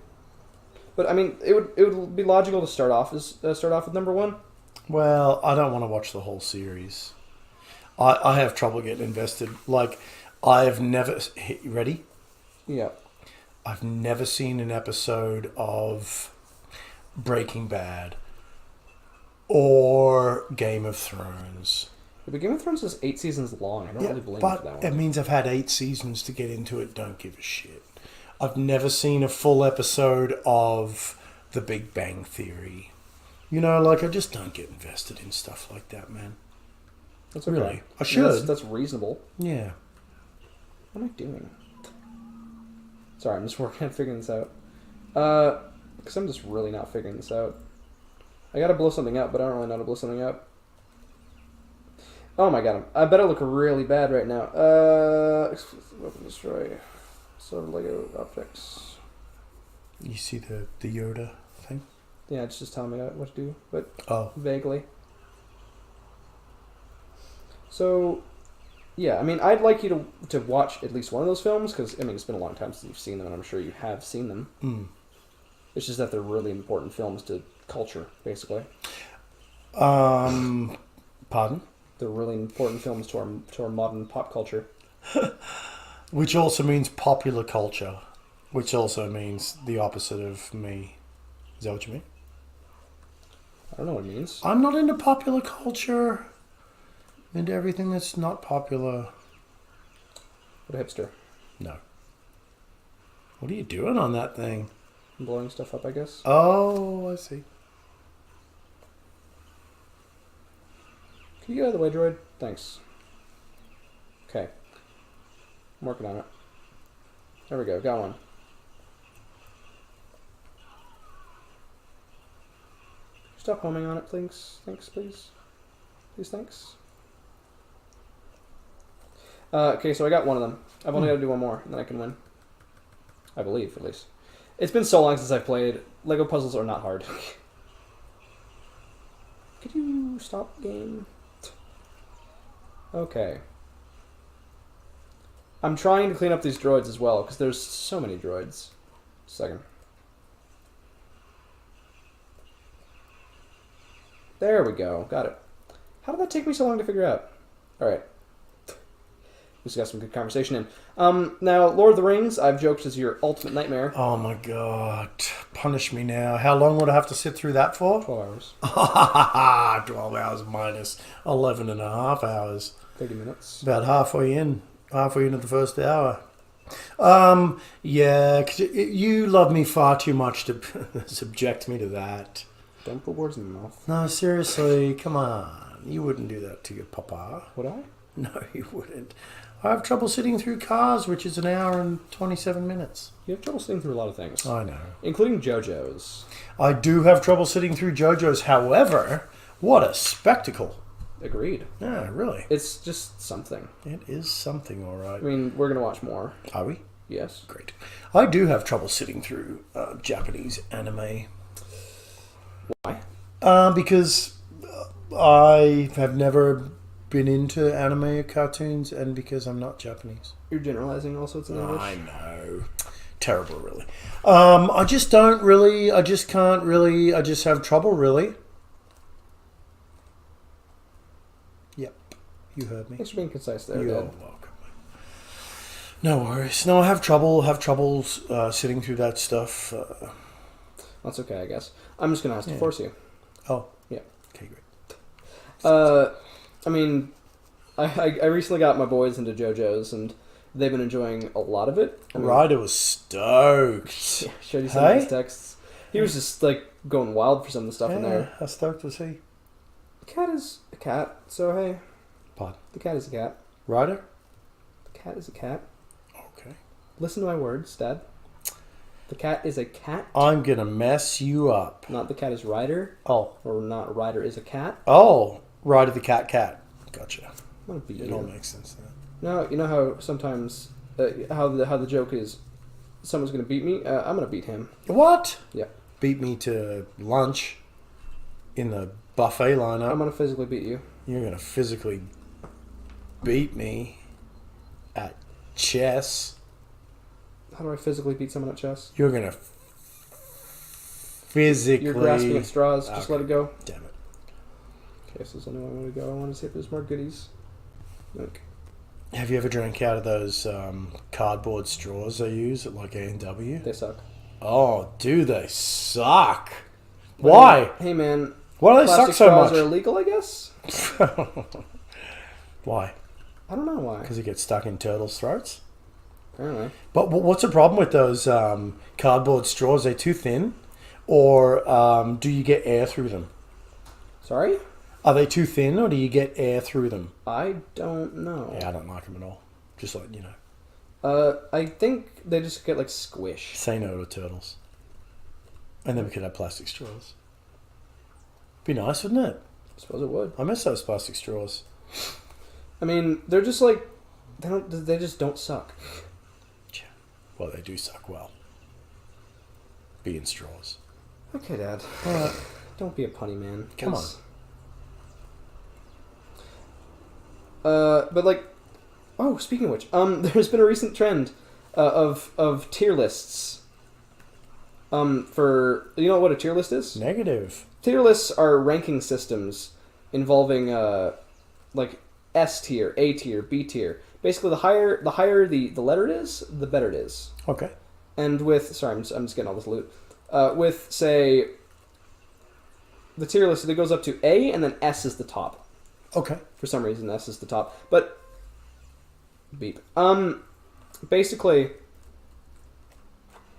But I mean, it would be logical to start off with number 1. Well, I don't want to watch the whole series. I have trouble getting invested. Like, I've never... You ready? Yeah. I've never seen an episode of Breaking Bad or Game of Thrones. But Game of Thrones is 8 seasons long. I don't really blame you for that but one. it means I've had 8 seasons to get into it. Don't give a shit. I've never seen a full episode of The Big Bang Theory. You know, like, I just don't get invested in stuff like that, man. That's okay. Really? I should. That's reasonable. Yeah. What am I doing? Sorry, I'm just working on figuring this out. Because I'm just really not figuring this out. I gotta blow something up, but I don't really know how to blow something up. Oh my god, I bet I look really bad right now. Exclusive weapon destroy. Silver Lego objects. You see the Yoda thing? Yeah, it's just telling me what to do, but Oh. vaguely. So, yeah, I mean, I'd like you to watch at least one of those films, because, I mean, it's been a long time since you've seen them, and I'm sure you have seen them. Mm. It's just that they're really important films to culture, basically. Pardon? They're really important films to our modern pop culture. Which also means popular culture. Which also means the opposite of me. Is that what you mean? I don't know what it means. I'm not into popular culture. I'm into everything that's not popular. What a hipster. No. What are you doing on that thing? I'm blowing stuff up, I guess. Oh, I see. Can you get out of the way, droid? Thanks. Okay. I'm working on it. There we go. Got one. Stop homing on it, please. Thanks, please. Please, thanks. Okay, so I got one of them. I've only got to do one more, and then I can win. I believe, at least. It's been so long since I've played. Lego puzzles are not hard. Could you stop the game? Okay. I'm trying to clean up these droids as well, because there's so many droids. Second. There we go. Got it. How did that take me so long to figure out? Alright. We just got some good conversation in. Now, Lord of the Rings, I've joked, is your ultimate nightmare. Oh my god. Punish me now. How long would I have to sit through that for? 12 hours. 12 hours minus 11 and a half hours. 30 minutes. About halfway into the first hour. Yeah, 'cause you love me far too much to subject me to that. Don't put words in my mouth. No, seriously, come on. You wouldn't do that to your papa. Would I? No, you wouldn't. I have trouble sitting through Cars, which is an hour and 27 minutes. You have trouble sitting through a lot of things. I know. Including JoJo's. I do have trouble sitting through JoJo's. However, what a spectacle. Agreed. Yeah, really. It's just something. It is something, all right. I mean, we're going to watch more. Are we? Yes. Great. I do have trouble sitting through Japanese anime. Why? Because I have never been into anime or cartoons, and because I'm not Japanese. You're generalizing all sorts of English. I know. Terrible, really. I just don't really, I just can't really, I just have trouble, really. Yep. You heard me. Thanks for being concise there, You're Dad. welcome. No worries. No, I have troubles sitting through that stuff. That's okay, I guess. I'm just gonna have to force you. Oh. Yeah. Okay, great. I mean, I recently got my boys into JoJo's, and they've been enjoying a lot of it. I mean, Ryder was stoked. Yeah, showed you some of his texts. He was just like going wild for some of the stuff in there. How stoked was he? The cat is a cat, so hey. Pardon? The cat is a cat. Ryder? The cat is a cat. Okay. Listen to my words, Dad. The cat is a cat. I'm gonna mess you up. Not the cat is Ryder. Oh. Or not Ryder is a cat. Oh. Ryder the cat. Gotcha. I'm gonna beat It you. all makes sense now. No, you know how sometimes how the joke is, someone's gonna beat me. I'm gonna beat him. What? Yeah. Beat me to lunch in the buffet lineup. I'm gonna physically beat you. You're gonna physically beat me at chess. How do I physically beat someone at chess? You're gonna physically. You're grasping at straws. Just let it go. Damn it. Okay, so there's only one way to go. I want to see if there's more goodies. Look. Have you ever drank out of those cardboard straws they use at like A&W? They suck. Oh, do they suck? Why? Hey man. Why do they Plastic suck so straws much? are illegal, I guess. Why? I don't know why. Because it gets stuck in turtles' throats? Apparently. But what's the problem with those cardboard straws? Are they too thin? Or do you get air through them? Sorry? Are they too thin or do you get air through them? I don't know. Yeah, I don't like them at all. Just like, I think they just get like squish. say no to turtles. And then we could have plastic straws. Be nice, wouldn't it? I suppose it would. I miss those plastic straws. I mean, they're just like they just don't suck. Well, they do suck well. Being straws. Okay, Dad. Don't be a punny man. Come on. But like, oh, speaking of which, there's been a recent trend of tier lists. For you know what a tier list is? Negative. Tier lists are ranking systems involving like S tier, A tier, B tier. Basically, the higher the letter it is, the better it is. Okay. And with I'm just getting all this loot. With say the tier list that goes up to A and then S is the top. Okay. For some reason, S is the top. But beep. Basically,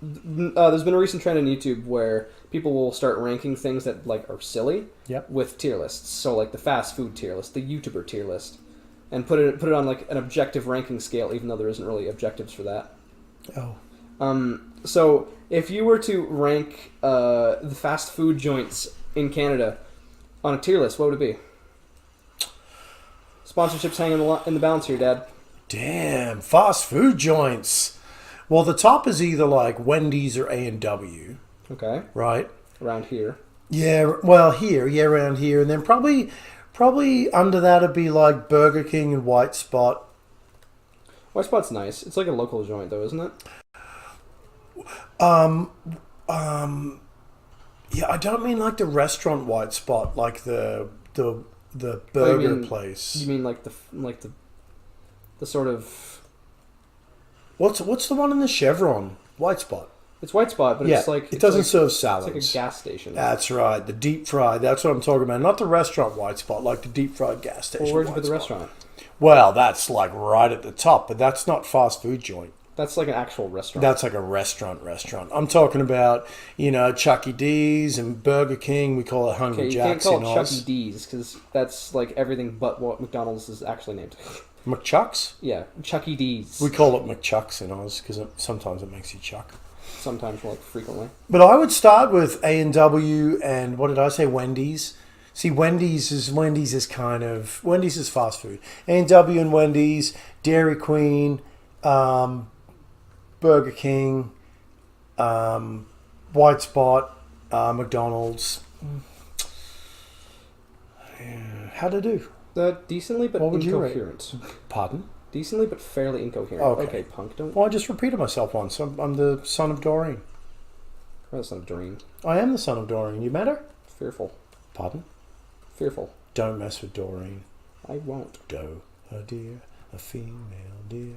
there's been a recent trend on YouTube where people will start ranking things that like are silly. Yep. With tier lists. So like the fast food tier list, the YouTuber tier list, and put it on like an objective ranking scale, even though there isn't really objectives for that. Oh. So if you were to rank the fast food joints in Canada on a tier list, what would it be? Sponsorships hanging in the balance here, Dad. Damn, fast food joints. Well, the top is either like Wendy's or A&W, Okay. right? Around here. Yeah, well, around here, and then probably under that would be like Burger King and White Spot. White Spot's nice. It's like a local joint, though, isn't it? Yeah, I don't mean like the restaurant White Spot, like the burger place. You mean like the sort of... What's the one in the Chevron? White Spot. It's White Spot, but Yeah, it's like... it doesn't like, serve salads. It's like a gas station. That's right, the deep fried. That's what I'm talking about. Not the restaurant White Spot, like the deep fried gas station. Well, where'd you White put the Spot. restaurant? Well, that's like right at the top, but that's not fast food joint. That's like an actual restaurant. That's like a restaurant. I'm talking about, Chuck E. D's and Burger King. We call it Hungry Okay, you can't Jack's call in it Chuck Oz. E. D's, because that's like everything but what McDonald's is actually named. McChuck's? Yeah, Chuck E. D's. We call it McChuck's in Oz because sometimes it makes you chuck. Sometimes, like, frequently. But I would start with A&W and what did I say? Wendy's. See, Wendy's is fast food. A&W and Wendy's, Dairy Queen, Burger King, White Spot, McDonald's. How'd I do? Decently, but What would you rate? incoherent. Pardon? Decently, but fairly incoherent. Okay. Punk, don't... Well, I just repeated myself once. I'm the son of Doreen. That's not a dream. I am the son of Doreen. You met her? Fearful. Pardon? Fearful. Don't mess with Doreen. I won't. Doe, a deer, a female deer.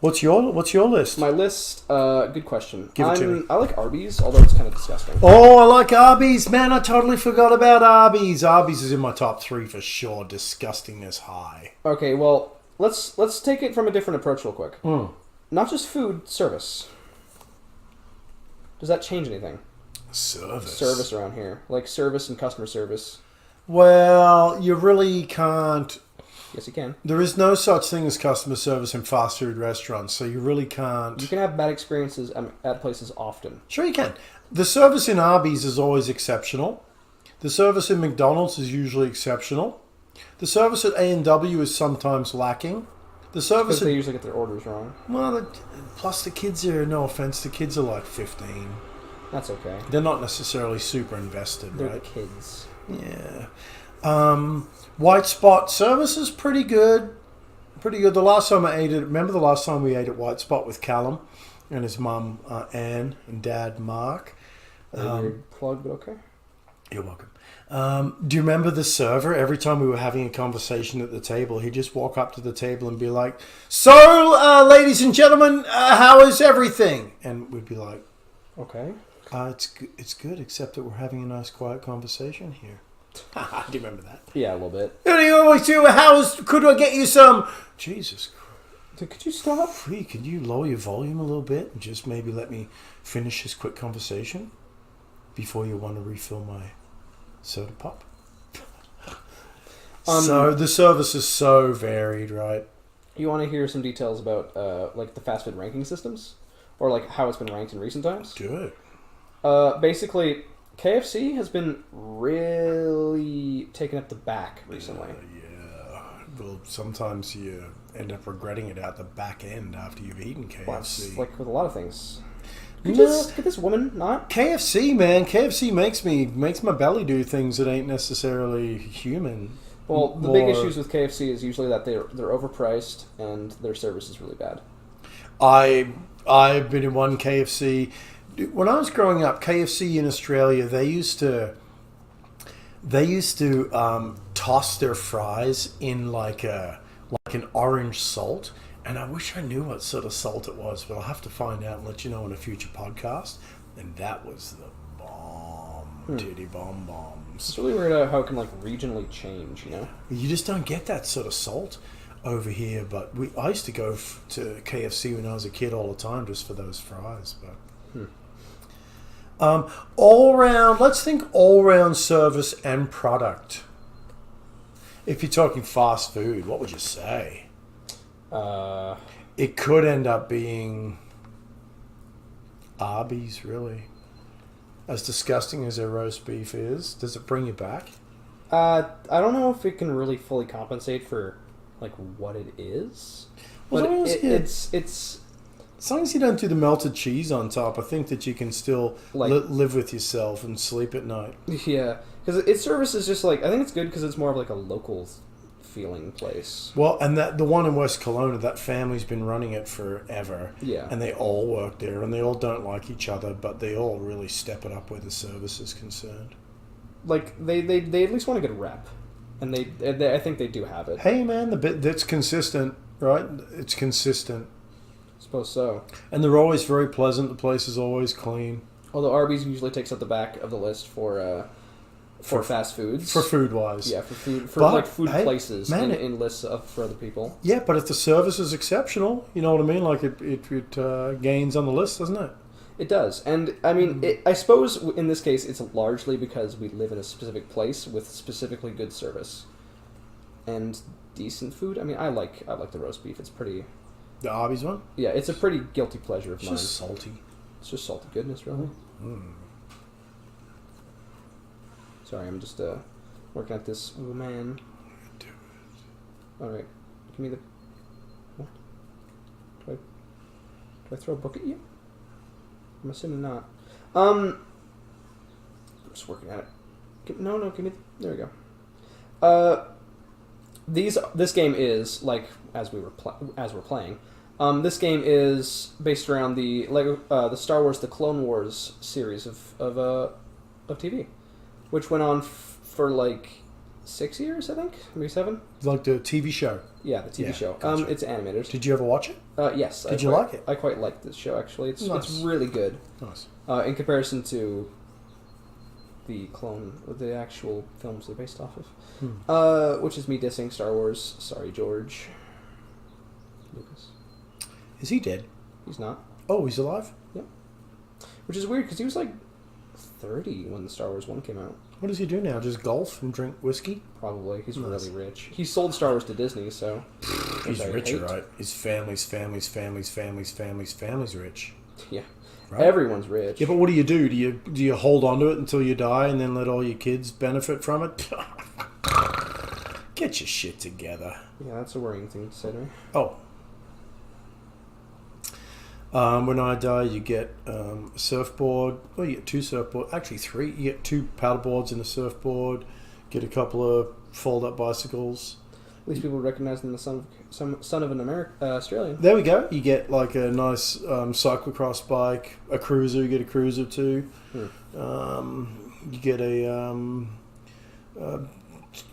What's your list? My list, good question. Give it to me. I like Arby's, although it's kind of disgusting. Oh, I like Arby's. Man, I totally forgot about Arby's. Arby's is in my top 3 for sure. Disgustingness high. Okay, well, let's take it from a different approach real quick. Not just food, service. Does that change anything? Service around here. Like service and customer service. Well, you really can't. Yes, you can. There is no such thing as customer service in fast food restaurants, so you really can't. You can have bad experiences at places often. Sure you can. The service in Arby's is always exceptional. The service in McDonald's is usually exceptional. The service at A&W is sometimes lacking. The service Because they usually get their orders wrong. Well, plus the kids are, no offense, the kids are like 15. That's okay. They're not necessarily super invested, They're right? kids. Yeah. White Spot service is pretty good. Pretty good. The last time I ate it, remember the last time we ate at White Spot with Callum and his mum, Anne, and dad, Mark? Weird plug, but okay. You're welcome. Do you remember the server? Every time we were having a conversation at the table, he'd just walk up to the table and be like, "So, ladies and gentlemen, how is everything?" And we'd be like, Okay. It's good, except that we're having a nice, quiet conversation here. Do you remember that? Yeah, a little bit. And he always do, could I get you some? Jesus Christ. Could you stop? Could you lower your volume a little bit and just maybe let me finish this quick conversation before you want to refill my soda pop? So the service is so varied, right? You want to hear some details about like the fast food ranking systems? Or like how it's been ranked in recent times? Good. Basically, KFC has been really taken up the back recently. Yeah. Well, sometimes you end up regretting it out the back end after you've eaten KFC. Well, it's like with a lot of things. Could this woman not? KFC, man. KFC makes my belly do things that ain't necessarily human. Well, the big issues with KFC is usually that they're overpriced and their service is really bad. I've been in one KFC. When I was growing up, KFC in Australia, they used to toss their fries in like an orange salt, and I wish I knew what sort of salt it was, but I'll have to find out and let you know in a future podcast. And that was the bomb, titty bomb bombs. It's really weird how it can like regionally change, you know? You just don't get that sort of salt over here, but I used to go to KFC when I was a kid all the time just for those fries. But let's think all round service and product. If you're talking fast food, what would you say? It could end up being Arby's, really. As disgusting as their roast beef is, does it bring you back? I don't know if it can really fully compensate for like what it is. Well, But it's it's as long as you don't do the melted cheese on top, I think that you can still Like- live with yourself and sleep at night. yeah, because its service is just like I think it's good because it's more of like a local feeling place. Well, and that the one in West Kelowna, that family's been running it forever. Yeah. And they all work there, and they all don't like each other, but they all really step it up where the service is concerned. Like they at least want to get a rep, and they I think they do have it. Hey, man, the bit that's consistent, right? It's consistent, Suppose so. and they're always very pleasant. The place is always clean Although Arby's usually takes up the back of the list for fast foods. for food wise. Yeah, for food But, like food hey, places man, in lists for other people. Yeah, but if the service is exceptional, you know what I mean. Like it gains on the list, doesn't it? It does, and I mean, I suppose in this case, it's largely because we live in a specific place with specifically good service and decent food. I mean, I like the roast beef. It's pretty. The Arby's one. Yeah, it's a pretty guilty pleasure of It's mine. just salty. It's just salty goodness, really. Sorry, I'm just working at this. Oh man. All right, give me the. What? Do I throw a book at you? I'm assuming not. I'm just working at it. No, give me. There we go. This game is like as we're playing. This game is based around the the Star Wars, the Clone Wars series of TV, which went on for like 6 years, I think, maybe 7. Like the TV show. Yeah, the TV show. Gotcha. It's animated. Did you ever watch it? Yes. Did you like it? I quite like this show, actually. It's Nice. really good. Nice. In comparison to the the actual films they're based off of. Which is me dissing Star Wars. Sorry, George Lucas. Is he dead? He's not. Oh, he's alive? Yep. Which is weird, because he was like 30 when Star Wars 1 came out. What does he do now? Just golf and drink whiskey? Probably. He's Nice. really rich. He sold Star Wars to Disney, so... He's which I rich, hate. right? His family's rich. Yeah. Right? Everyone's rich. Yeah, but what do? Do you hold on to it until you die and then let all your kids benefit from it? Get your shit together. Yeah, that's a worrying thing to say to me. Oh. When I die, you get a surfboard. Well, you get 2 surfboards. Actually, 3. You get 2 paddle boards and a surfboard. Get a couple of fold-up bicycles. At least people recognize him as the son of an Australian. There we go. You get like a nice cyclocross bike, a cruiser. You get a cruiser too. You get a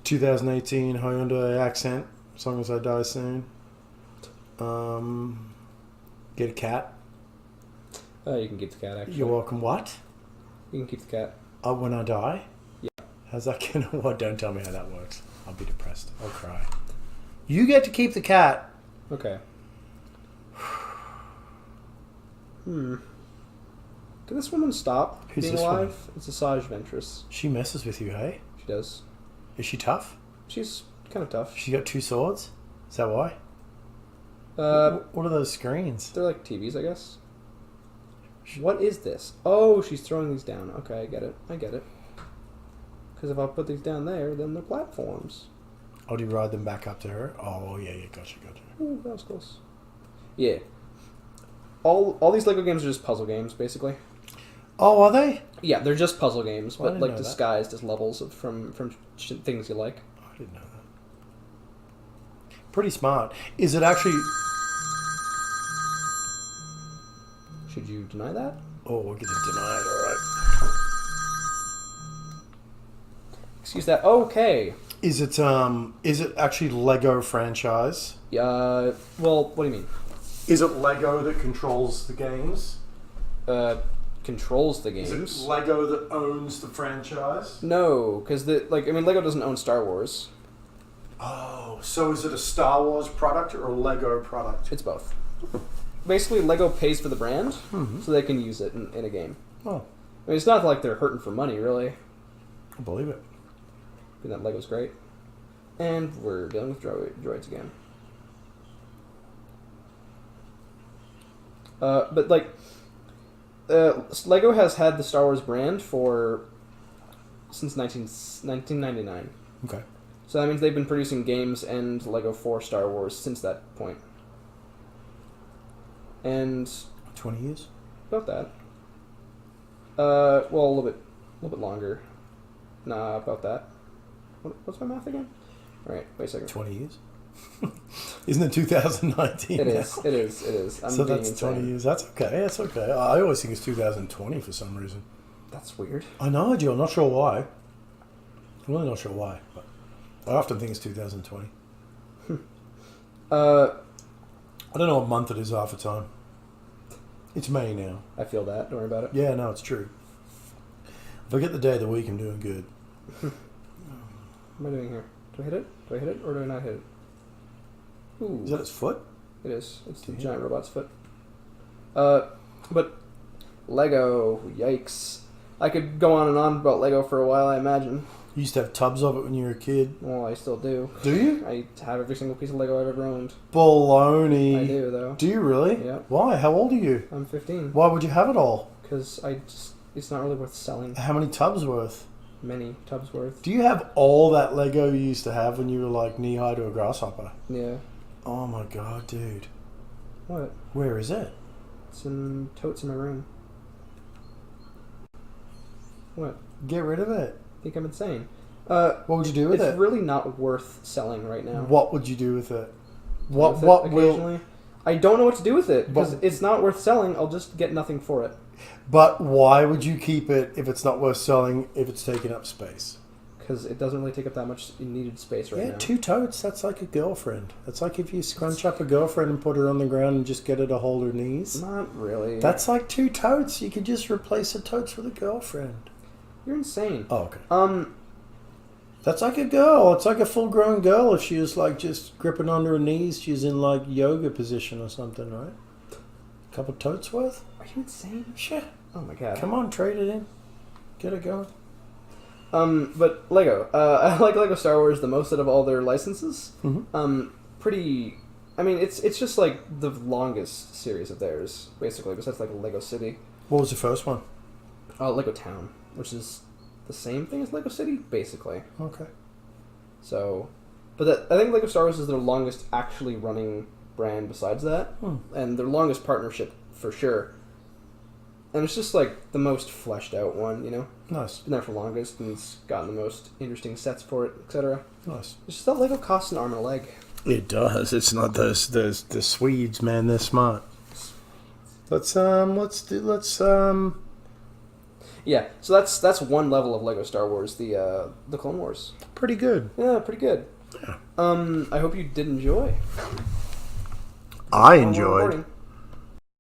2018 Hyundai Accent, as long as I die soon. Get a cat. You can keep the cat, actually. You're welcome. What? You can keep the cat. When I die? Yeah. How's that gonna work? Don't tell me how that works. I'll be depressed. I'll cry. You get to keep the cat. Okay. Can this woman stop Who's being this alive? woman? It's a Saj Ventress. She messes with you, hey? She does. Is she tough? She's kind of tough. She got 2 swords? Is that why? What are those screens? They're like TVs, I guess. What is this? Oh, she's throwing these down. Okay, I get it. Because if I put these down there, then they're platforms. Oh, do you ride them back up to her? Oh, yeah, gotcha. Ooh, that was close. Yeah. All these Lego games are just puzzle games, basically. Oh, are they? Yeah, they're just puzzle games, Well, I but didn't like know that. disguised as levels from things you like. I didn't know that. Pretty smart. Is it actually... Should you deny that? Oh, we're getting denied, alright. Excuse that. Okay. Is it actually Lego franchise? Well, what do you mean? Is it Lego that controls the games? Controls the Is games. it Lego that owns the franchise? No, because Lego doesn't own Star Wars. Oh, so is it a Star Wars product or a Lego product? It's both. Basically, Lego pays for the brand, so they can use it in a game. Oh, I mean, it's not like they're hurting for money, really. I believe it. And that Lego's great. And we're dealing with droids again. But Lego has had the Star Wars brand since 1999. Okay. So that means they've been producing games and Lego for Star Wars since that point. And 20 years? about that. Well, a little bit longer. Nah, about that. What's my math again? All right, wait a second. 20 years? Isn't it 2019 It now? is. I'm So being that's insane. 20 years. That's okay. I always think it's 2020 for some reason. That's weird. I know, I do. I'm not sure why. I'm really not sure why. But I often think it's 2020. I don't know what month it is half the time. It's May now. I feel that. Don't worry about it. Yeah, no, it's true. If I get the day of the week, I'm doing good. What am I doing here? Do I hit it? Do I hit it or do I not hit it? Ooh. Is that its foot? It is. It's the Damn. giant robot's foot. But Lego, yikes. I could go on and on about Lego for a while, I imagine. You used to have tubs of it when you were a kid. Well, I still do. Do you? I have every single piece of Lego I've ever owned. Baloney. I do, though. Do you really? Yeah. Why? How old are you? I'm 15. Why would you have it all? Because it's not really worth selling. How many tubs worth? Many tubs worth. Do you have all that Lego you used to have when you were like knee high to a grasshopper? Yeah. Oh my god, dude. What? Where is it? It's in totes in my room. What? Get rid of it. Think I'm insane? What would you do with It's it? really not worth selling right now. What would you do with it? With What it will? occasionally. I don't know what to do with it because But- it's not worth selling. I'll just get nothing for it But why would you keep it if it's not worth selling? If it's taking up space? because it doesn't really take up that much needed space right Yeah, now. 2 totes, that's like a girlfriend. That's like if you scrunch up a girlfriend and put her on the ground and just get her to hold her knees. Not really. That's like 2 totes. You could just replace a totes with a girlfriend. You're insane. Oh, okay. That's like a girl. It's like a full-grown girl. If she was like just gripping onto her knees, she's in like yoga position or something, right? A couple totes worth? Are you insane? Sure. Oh my god. Come on, trade it in. Get it going. But Lego. I like Lego Star Wars the most out of all their licenses. Mm-hmm. Pretty. I mean, it's just like the longest series of theirs, basically. Besides like Lego City, What was the first one? Lego Town, which is the same thing as Lego City, basically. Okay. So, but I think Lego Star Wars is their longest actually running brand. Besides that, and their longest partnership for sure. And it's just like the most fleshed out one, you know. Nice. It's been there for longest, and it's gotten the most interesting sets for it, etc. Nice. It's just that Lego costs an arm and a leg. It does. It's not the Swedes, man. They're smart. Let's Yeah, so that's one level of Lego Star Wars, the Clone Wars. pretty good. Yeah, pretty good. Yeah. I hope you did enjoy. I While we're enjoyed. recording.